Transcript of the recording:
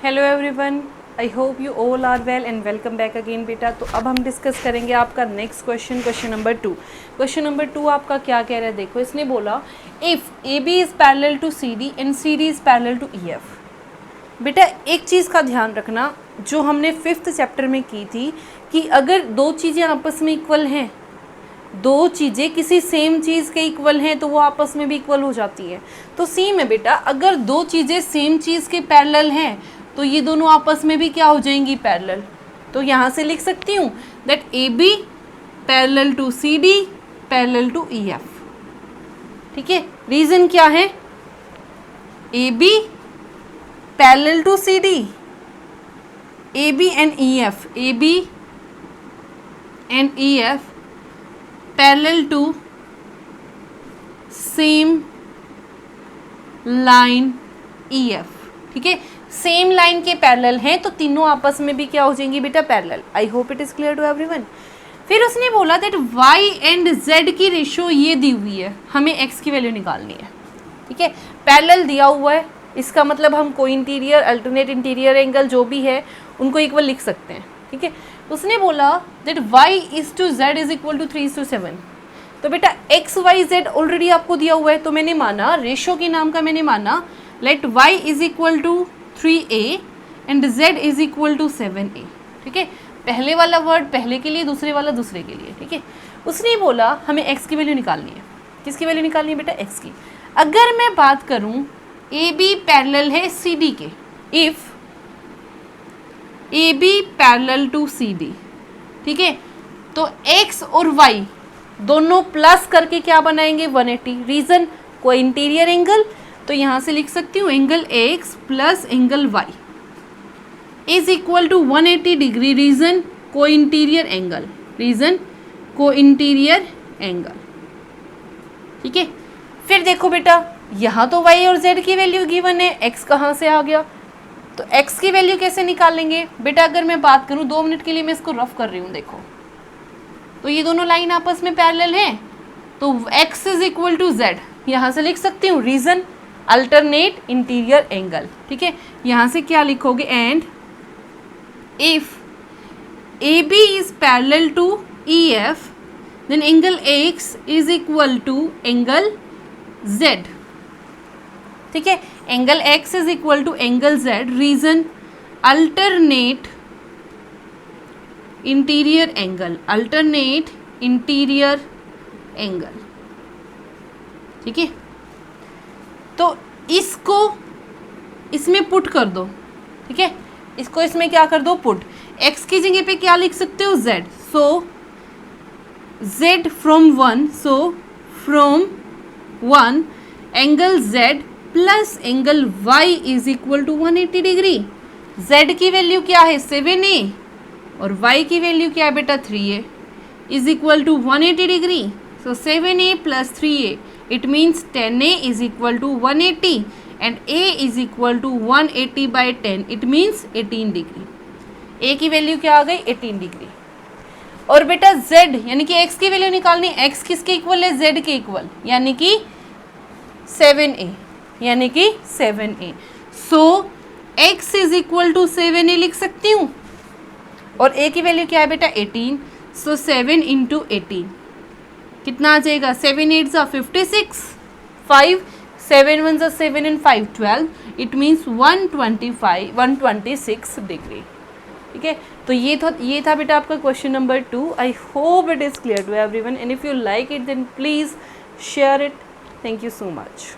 Hello everyone, I hope you all are well and welcome back again बेटा। तो अब हम डिस्कस करेंगे आपका next question number 2। Question number 2 आपका क्या कह रहा है, देखो इसने बोला if A B is parallel to C D and C D is parallel to E F. बेटा एक चीज़ का ध्यान रखना जो हमने 5th चैप्टर में की थी कि अगर दो चीज़ें आपस में इक्वल हैं, दो चीज़ें किसी सेम चीज़ के इक्वल हैं तो वो आपस में भी इक्वल हो जाती है। तो सेम है बेटा, अगर दो चीज़ें सेम चीज़ के पैरेलल हैं तो ये दोनों आपस में भी क्या हो जाएंगी, पैरेलल। तो यहाँ से लिख सकती हूँ that A B parallel to C D parallel to E F. ठीक है, रीज़न क्या है, A B parallel to C D, A B and E F, A B and E F parallel to same line E F. ठीक है, same line के parallel हैं तो तीनों आपस में भी क्या हो जाएंगी बेटा, parallel. I hope it is clear to everyone. फिर उसने बोला दैट y एंड z की रेशो ये दी हुई है, हमें x की वैल्यू निकालनी है। ठीक है, पैरेलल दिया हुआ है, इसका मतलब हम को इंटीरियर अल्टरनेट इंटीरियर एंगल जो भी है उनको इक्वल लिख सकते हैं। ठीक है, उसने बोला that y is to z is equal to 3:7। तो बेटा x y z ऑलरेडी आपको दिया हुआ है, तो मैंने माना रेशो के नाम का मैंने माना let y is equal to 3a and z is equal to 7a। ठीक है, पहले वाला वर्ड पहले के लिए, दूसरे वाला दूसरे के लिए। ठीक है, उसने बोला हमें x की वैल्यू निकालनी है। किसकी वैल्यू निकालनी है बेटा, x की। अगर मैं बात करूं ए बी पैरेलल है सी डी के, if A B parallel to C D, ठीक है, तो x और y दोनों प्लस करके क्या बनाएंगे, 180। रीजन को इंटीरियर एंगल, तो यहाँ से लिख सकती हूँ angle x plus angle y is equal to 180 degree. Reason को इंटीरियर एंगल, रीजन को इंटीरियर एंगल। ठीक है, फिर देखो बेटा यहाँ तो y और z की वैल्यू गिवन है, x कहाँ से आ गया, तो x की वैल्यू कैसे निकालेंगे बेटा। अगर मैं बात करूँ 2 मिनट के लिए मैं इसको रफ कर रही हूँ, देखो तो ये दोनों लाइन आपस में पैरेलल हैं तो x is equal to z, यहाँ से लिख सकती हूँ रीजन अल्टरनेट इंटीरियर एंगल। ठीक है, यहाँ से क्या लिखोगे, and if A B is parallel to E F then angle X is equal to angle Z. ठीक है, angle X is equal to angle Z, reason alternate interior angle, alternate interior angle. ठीक है, तो इसको इसमें put कर दो। ठीक है, इसको इसमें क्या कर दो, पुट। x की जगह पे क्या लिख सकते हो, z। So z from 1, so from 1 angle z plus angle y is equal to 180 degree. z की वैल्यू क्या है, 7a और y की वैल्यू क्या है बेटा, 3a is equal to 180 degree. So 7a plus 3a it means 10a is equal to 180 and a is equal to 180 by 10, it means 18 degree. a की value क्या आ गई, 18 डिग्री। और बेटा z यानी कि x की वैल्यू निकालनी, x किसके इक्वल है, z के इक्वल, यानी कि 7a, यानी कि 7a। So x is equal to 7a लिख सकती हूँ और a की वैल्यू क्या है बेटा, 18। सो 7 इंटू 18 कितना आ जाएगा, 7 8 ज़ा 56, 5 7 1 ज़ा 7 and 5 12, इट मीन्स 126 डिग्री। ठीक है, तो ये था बेटा आपका question number 2। I hope it is clear to everyone and if you like it then please share it. Thank you so much.